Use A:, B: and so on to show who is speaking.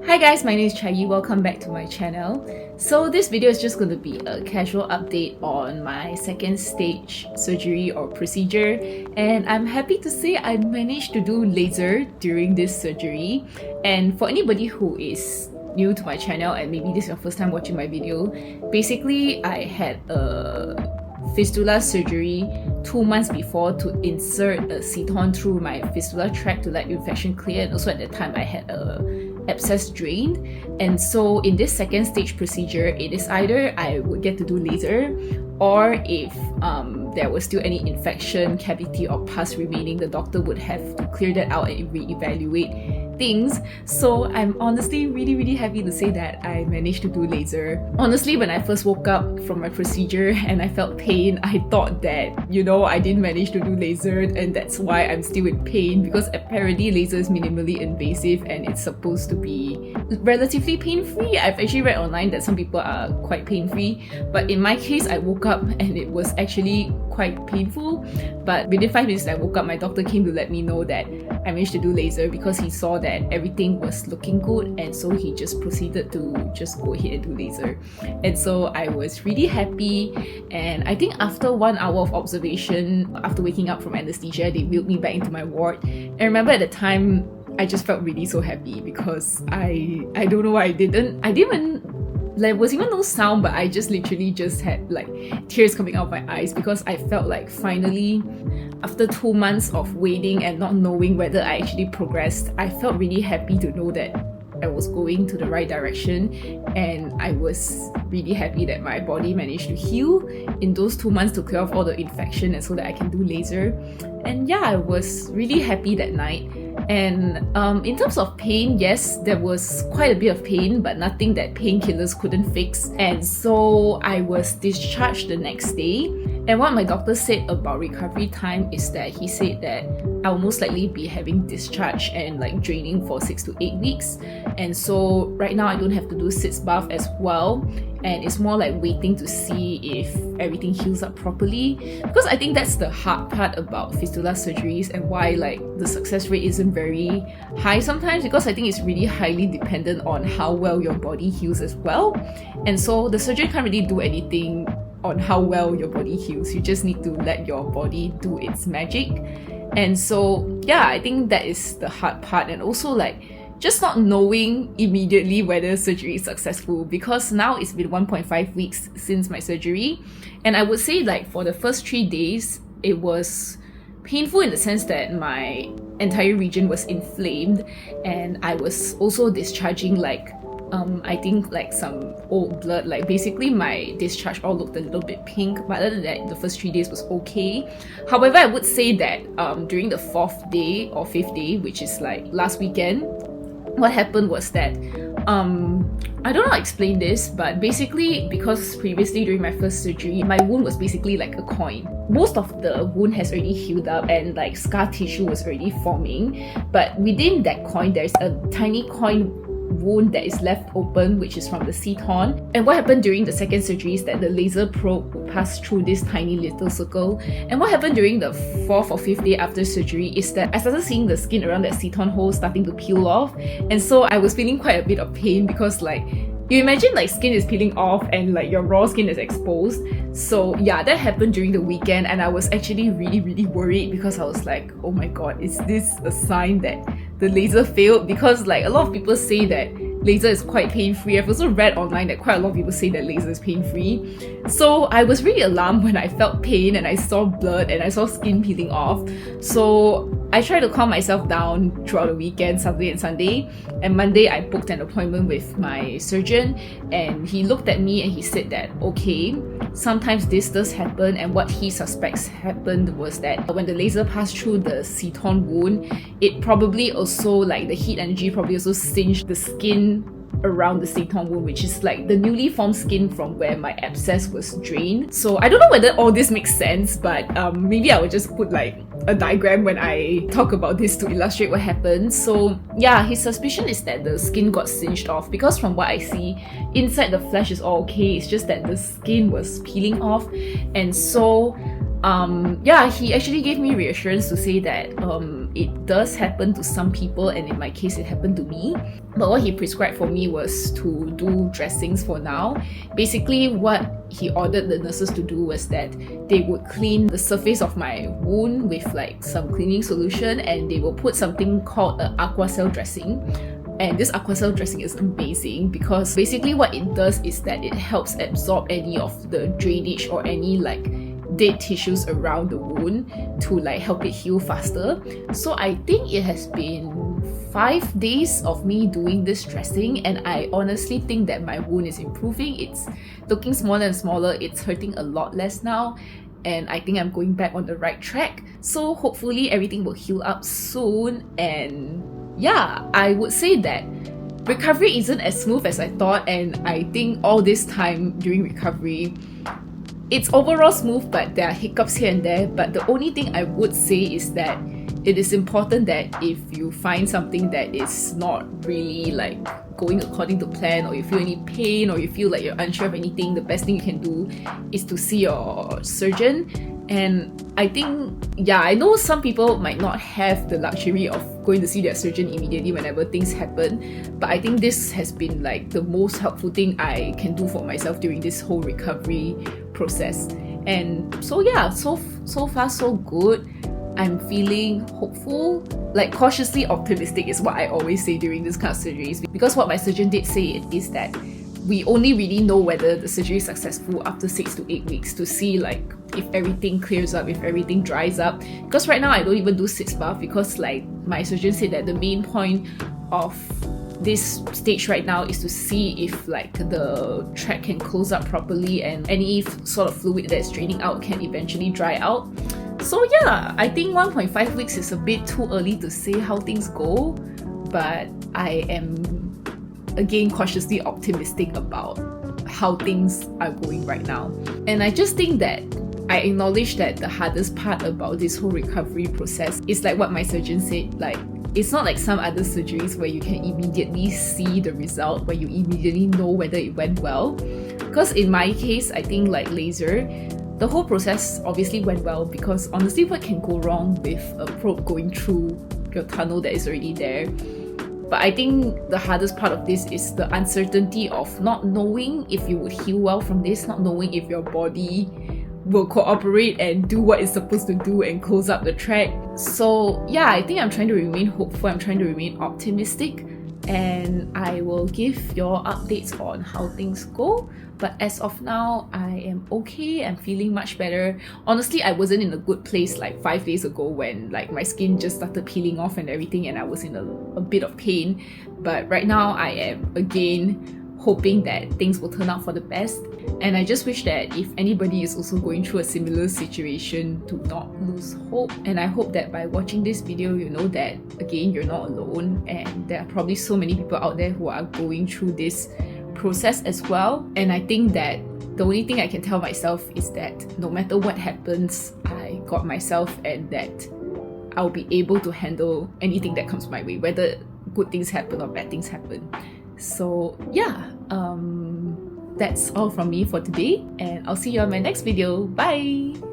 A: Hi guys, my name is Chai. Welcome back to my channel. So this video is just going to be a casual update on my second stage surgery or procedure, and I'm happy to say I managed to do laser during this surgery. And for anybody who is new to my channel and maybe this is your first time watching my video, basically I had a fistula surgery 2 months before to insert a aceton through my fistula tract to let infection clear, and also at that time I had a abscess drained. And so in this second stage procedure, it is either I would get to do laser, or if there was still any infection, cavity or pus remaining, the doctor would have to clear that out and re-evaluate things. So I'm honestly really happy to say that I managed to do laser. Honestly, when I first woke up from my procedure and I felt pain, I thought that, I didn't manage to do laser and that's why I'm still in pain, because apparently laser is minimally invasive and it's supposed to be relatively pain-free. I've actually read online that some people are quite pain-free, but in my case, I woke up and it was actually quite painful. But within 5 minutes I woke up, my doctor came to let me know that I managed to do laser because he saw that everything was looking good, and so he just proceeded to just go ahead and do laser. And so I was really happy, and I think after 1 hour of observation, after waking up from anesthesia, they wheeled me back into my ward. And I remember at the time I just felt really so happy because I don't know why I didn't even there was even no sound, but I just literally just had like tears coming out of my eyes because I felt like finally, after 2 months of waiting and not knowing whether I actually progressed, I felt really happy to know that I was going to the right direction, and I was really happy that my body managed to heal in those 2 months to clear off all the infection and so that I can do laser. And yeah, I was really happy that night. And in terms of pain, yes, there was quite a bit of pain, but nothing that painkillers couldn't fix. And so I was discharged the next day. And what my doctor said about recovery time is that he said that I will most likely be having discharge and like draining for 6 to 8 weeks. And so right now I don't have to do sitz bath as well, and it's more like waiting to see if everything heals up properly, because I think that's the hard part about fistula surgeries and why like the success rate isn't very high sometimes, because I think it's really highly dependent on how well your body heals as well. And so the surgeon can't really do anything on how well your body heals. You just need to let your body do its magic. And so yeah, I think that is the hard part, and also like just not knowing immediately whether surgery is successful, because now it's been 1.5 weeks since my surgery, and I would say like for the first 3 days it was painful in the sense that my entire region was inflamed, and I was also discharging like I think like some old blood. Like basically my discharge all looked a little bit pink, but other than that the first 3 days was okay. However, I would say that during the 4th day or 5th day, which is like last weekend, what happened was that I don't know how to explain this, but basically because previously during my first surgery my wound was basically like a coin. Most of the wound has already healed up and like scar tissue was already forming, but within that coin there's a tiny coin wound that is left open, which is from the aceton. And what happened during the second surgery is that the laser probe would pass through this tiny little circle. And what happened during the 4th or 5th day after surgery is that I started seeing the skin around the aceton hole starting to peel off, and so I was feeling quite a bit of pain, because like you imagine like skin is peeling off and like your raw skin is exposed. So yeah, that happened during the weekend, and I was actually really worried because I was like, oh my god, is this a sign that the laser failed? Because like a lot of people say that laser is quite pain-free. I've also read online that quite a lot of people say that laser is pain-free. So I was really alarmed when I felt pain and I saw blood and I saw skin peeling off. So I tried to calm myself down throughout the weekend, Saturday and Sunday. And Monday I booked an appointment with my surgeon, and he looked at me and he said that okay, sometimes this does happen, and what he suspects happened was that when the laser passed through the aceton wound, it probably also like the heat energy probably also singed the skin around the aceton wound, which is like the newly formed skin from where my abscess was drained. So I don't know whether all this makes sense, but maybe I would just put like a diagram when I talk about this to illustrate what happened. So yeah, his suspicion is that the skin got singed off, because from what I see, inside the flesh is all okay, it's just that the skin was peeling off. And so Yeah, he actually gave me reassurance to say that it does happen to some people, and in my case it happened to me. But what he prescribed for me was to do dressings for now. Basically what he ordered the nurses to do was that they would clean the surface of my wound with like some cleaning solution, and they will put something called an aqua cell dressing. And this aqua cell dressing is amazing because basically what it does is that it helps absorb any of the drainage or any like dead tissues around the wound to like help it heal faster. So I think it has been 5 days of me doing this dressing, and I honestly think that my wound is improving. It's looking smaller and smaller, it's hurting a lot less now, and I think I'm going back on the right track. So hopefully everything will heal up soon. And yeah, I would say that recovery isn't as smooth as I thought, and I think all this time during recovery it's overall smooth, but there are hiccups here and there. But the only thing I would say is that it is important that if you find something that is not really like going according to plan, or you feel any pain, or you feel like you're unsure of anything, the best thing you can do is to see your surgeon. And I think, yeah, I know some people might not have the luxury of going to see their surgeon immediately whenever things happen, but I think this has been like the most helpful thing I can do for myself during this whole recovery process. And so yeah, so far so good. I'm feeling hopeful, like cautiously optimistic is what I always say during this kind of surgeries, because what my surgeon did say is that we only really know whether the surgery is successful after 6 to 8 weeks to see like if everything clears up, if everything dries up. Because right now I don't even do sitz bath, because like my surgeon said that the main point of this stage right now is to see if like the tract can close up properly and any sort of fluid that's draining out can eventually dry out. So yeah, I think 1.5 weeks is a bit too early to say how things go, but I am again cautiously optimistic about how things are going right now. And I just think that I acknowledge that the hardest part about this whole recovery process is like what my surgeon said, like it's not like some other surgeries where you can immediately see the result, where you immediately know whether it went well. Because in my case, I think like laser, the whole process obviously went well, because honestly what can go wrong with a probe going through your tunnel that is already there? But I think the hardest part of this is the uncertainty of not knowing if you would heal well from this, not knowing if your body will cooperate and do what it's supposed to do and close up the tract. So yeah, I think I'm trying to remain hopeful, I'm trying to remain optimistic, and I will give your updates on how things go. But as of now, I am okay, I'm feeling much better. Honestly, I wasn't in a good place like 5 days ago when like my skin just started peeling off and everything, and I was in a bit of pain. But right now I am again hoping that things will turn out for the best. And I just wish that if anybody is also going through a similar situation, to not lose hope. And I hope that by watching this video, you know that again, you're not alone, and there are probably so many people out there who are going through this process as well. And I think that the only thing I can tell myself is that no matter what happens, I got myself, and that I'll be able to handle anything that comes my way, whether good things happen or bad things happen. So yeah, that's all from me for today, and I'll see you on my next video. Bye!